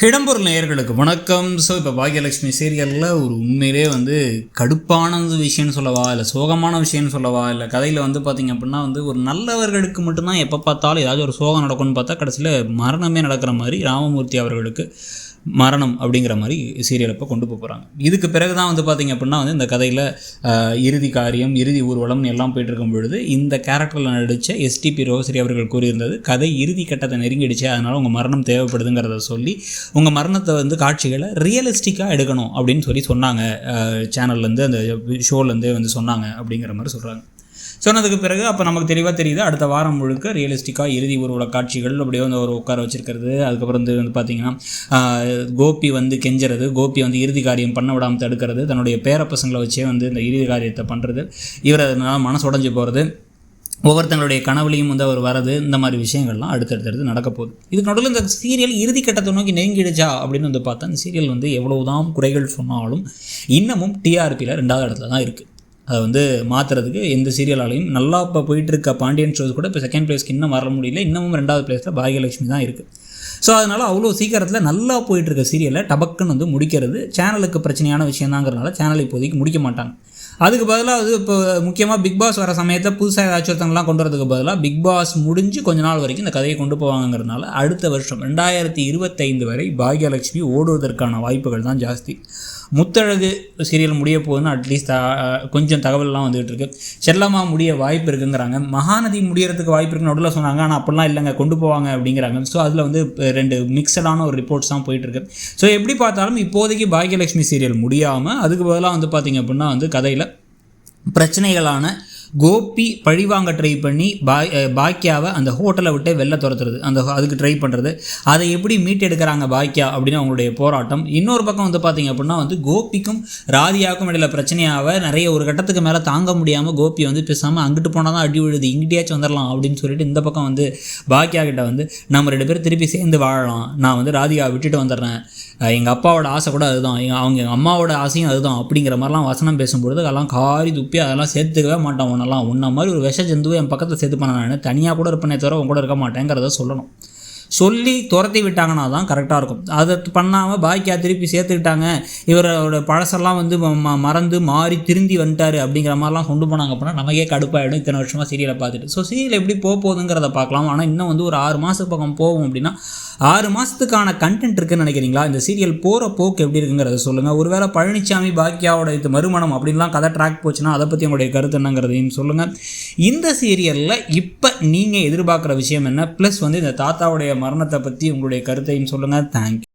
இடம்பொருள் நேயர்களுக்கு வணக்கம். ஸோ இப்போ பாக்யலட்சுமி சீரியலில் ஒரு உண்மையிலே கடுப்பான விஷயம்னு சொல்லவா, இல்லை சோகமான விஷயம்னு சொல்லவா, இல்லை கதையில் பார்த்திங்க அப்படின்னா ஒரு நல்லவர்களுக்கு மட்டும்தான் எப்போ பார்த்தாலும் ஏதாச்சும் ஒரு சோகம் நடக்கும்னு பார்த்தா கடைசியில் மரணமே நடக்கிற மாதிரி ராமமூர்த்தி அவர்களுக்கு மரணம் அப்படிங்கிற மாதிரி சீரியல் இப்போ கொண்டு போகிறாங்க. இதுக்கு பிறகு தான் பார்த்திங்க அப்படின்னா இந்த கதையில் இறுதி காரியம், இறுதி ஊர்வலம் எல்லாம் போயிட்டுருக்கும் பொழுது இந்த கேரக்டரில் நடித்த எஸ்டிபி ரோசரி அவர்கள் கூறியிருந்தது, கதை இறுதி கட்டத்தை நெருங்கிடுச்சு, அதனால் உங்கள் மரணம் தேவைப்படுதுங்கிறத சொல்லி உங்கள் மரணத்தை காட்சிகளை ரியலிஸ்டிக்காக எடுக்கணும் அப்படின்னு சொன்னாங்க. சேனல்லேருந்து அந்த ஷோலேருந்து சொன்னாங்க அப்படிங்கிற மாதிரி சொல்கிறாங்க. சொன்னதுக்கு பிறகு அப்போ நமக்கு தெளிவாக தெரியுது, அடுத்த வாரம் முழுக்க ரியலிஸ்டிக்காக இறுதி ஊர்வல காட்சிகள் அப்படியே ஒரு உட்கார வச்சிருக்கிறது. அதுக்கப்புறம் பார்த்திங்கன்னா கோபி கெஞ்சுறது, கோபி இறுதி காரியம் பண்ண விடாமல் தடுக்கிறது, தன்னுடைய பேரப்பசங்களை வச்சே இந்த இறுதி காரியத்தை பண்ணுறது, இவர் அதனால் மனசு உடஞ்சி போகிறது, ஒவ்வொருத்தங்களுடைய கனவுலையும் அவர் வரது, இந்த மாதிரி விஷயங்கள்லாம் அடுத்தடுத்து நடக்க போகுது. இதுக்கு நடுவில் இந்த சீரியல் இறுதி கட்டத்தை நோக்கி நெருங்கிடுச்சா அப்படின்னு பார்த்தா இந்த சீரியல் எவ்வளவுதான் குறைகள் சொன்னாலும் இன்னமும் டிஆர்பியில் 2வது இடத்துல தான் இருக்குது. அதை மாற்றுறதுக்கு எந்த சீரியலாலையும் நல்லா இப்போ போயிட்டுருக்க பாண்டியன் ஷோஸ் கூட இப்போ செகண்ட் பிளேஸ்க்கு இன்னும் வர முடியல, இன்னமும் 2வது பிளேஸில் பாக்யலட்சுமி தான் இருக்குது. ஸோ அதனால் அவ்வளோ சீக்கிரத்தில் நல்லா போயிட்டுருக்க சீரியலை டபக்குன்னு முடிக்கிறது சேனலுக்கு பிரச்சனையான விஷயந்தாங்கிறதுனால சேனல் இப்போதைக்கு முடிக்க மாட்டாங்க. அதுக்கு பதிலாக இப்போ முக்கியமாக பிக் பாஸ் வர சமயத்தில் புதுசாக ஏதாச்சும் ஒருத்தங்களாம் கொண்டு வரதுக்கு பதிலாக பிக் பாஸ் முடிஞ்சு கொஞ்ச நாள் வரைக்கும் இந்த கதையை கொண்டு போவாங்கிறதுனால அடுத்த வருஷம் 2025 வரை பாக்யலட்சுமி ஓடுவதற்கான வாய்ப்புகள் தான் ஜாஸ்தி. முத்தழகு சீரியல் முடிய போகுதுன்னு அட்லீஸ்ட் கொஞ்சம் தகவல்லாம் வந்துகிட்ருக்கு. செல்லம்மா முடிய வாய்ப்பு இருக்குங்கிறாங்க, மகாநதி முடியறதுக்கு வாய்ப்பு இருக்குன்னு நடுவில் சொன்னாங்க, ஆனால் அப்படிலாம் இல்லைங்க கொண்டு போவாங்க அப்படிங்கிறாங்க. ஸோ அதில் 2 மிக்சடான ஒரு ரிப்போர்ட்ஸ் தான் போயிட்டுருக்கு. ஸோ எப்படி பார்த்தாலும் இப்போதைக்கு பாக்யலட்சுமி சீரியல் முடியாமல் அதுக்கு பதிலாக பார்த்திங்க அப்படின்னா கதையில் பிரச்சனைகளான கோபி பழிவாங்க ட்ரை பண்ணி பாக்கியாவை அந்த ஹோட்டலை விட்டு வெளில துரத்துறது, அதுக்கு ட்ரை பண்ணுறது, அதை எப்படி மீட்டெடுக்கிறாங்க பாக்கியா அப்படின்னு அவங்களுடைய போராட்டம். இன்னொரு பக்கம் பார்த்திங்க அப்படின்னா கோபிக்கும் ராதியாவுக்கும் இடையில பிரச்சனையாக நிறைய ஒரு கட்டத்துக்கு மேலே தாங்க முடியாமல் கோபி பேசாமல் அங்கிட்டு போனால் தான் அடி விழுது, இங்கிட்டியாச்சும் வந்துடலாம் அப்படின்னு சொல்லிட்டு இந்த பக்கம் பாக்கியா கிட்ட நம்ம 2 பேரும் திருப்பி சேர்ந்து வாழலாம், நான் ராதிகாவை விட்டுட்டு வந்துடுறேன், எங்கள் அப்பாவோட ஆசை கூட அதுதான், அவங்க அம்மாவோட ஆசையும் அதுதான் அப்படிங்கிற மாதிரிலாம் வசனம் பேசும்பொழுது அதெல்லாம் காரி துப்பி அதெல்லாம் சேர்த்துக்கவே மாட்டான், உன்ன மாதிரி ஒரு விஷ ஜந்துவை என் பக்கத்தில் சேர்த்து பண்ண, நான் தனியாக கூட இருப்பேனே தவிர உன் கூட இருக்க மாட்டேங்கிறத சொல்லணும். சொல்லி துரத்தி விட்டாங்கன்னா தான் கரெக்டாக இருக்கும். அதை பண்ணாமல் பாக்கியா திருப்பி சேர்த்துக்கிட்டாங்க, இவரோட பழசெல்லாம் மறந்து மாறி திருந்தி வந்துட்டார் அப்படிங்கிற மாதிரிலாம் கொண்டு போனாங்க அப்படின்னா நமக்கே கடுப்பாயிடும். இத்தனை வருஷமாக சீரியலை பார்த்துட்டு ஸோ சீரியல் எப்படி போகுதுங்கிறத பார்க்கலாம். ஆனால் இன்னும் ஒரு 6 மாதத்துக்கு பக்கம் போகும் அப்படின்னா 6 மாதத்துக்கான கண்டென்ட் இருக்குன்னு நினைக்கிறீங்களா? இந்த சீரியல் போகிற போக்கு எப்படி இருக்குங்கிறத சொல்லுங்கள். ஒருவேளை பழனிசாமி பாக்கியாவோட இது மறுமணம் அப்படின்லாம் கதை ட்ராக் போச்சுன்னா அதை பற்றி உங்களுடைய கருத்து என்னங்கிறதையும் சொல்லுங்கள். இந்த சீரியலில் இப்போ நீங்கள் எதிர்பார்க்குற விஷயம் என்ன, ப்ளஸ் இந்த தாத்தாவுடைய மரணத்தை பற்றி உங்களுடைய கருத்தையும் சொல்லுங்கள். தேங்க்யூ.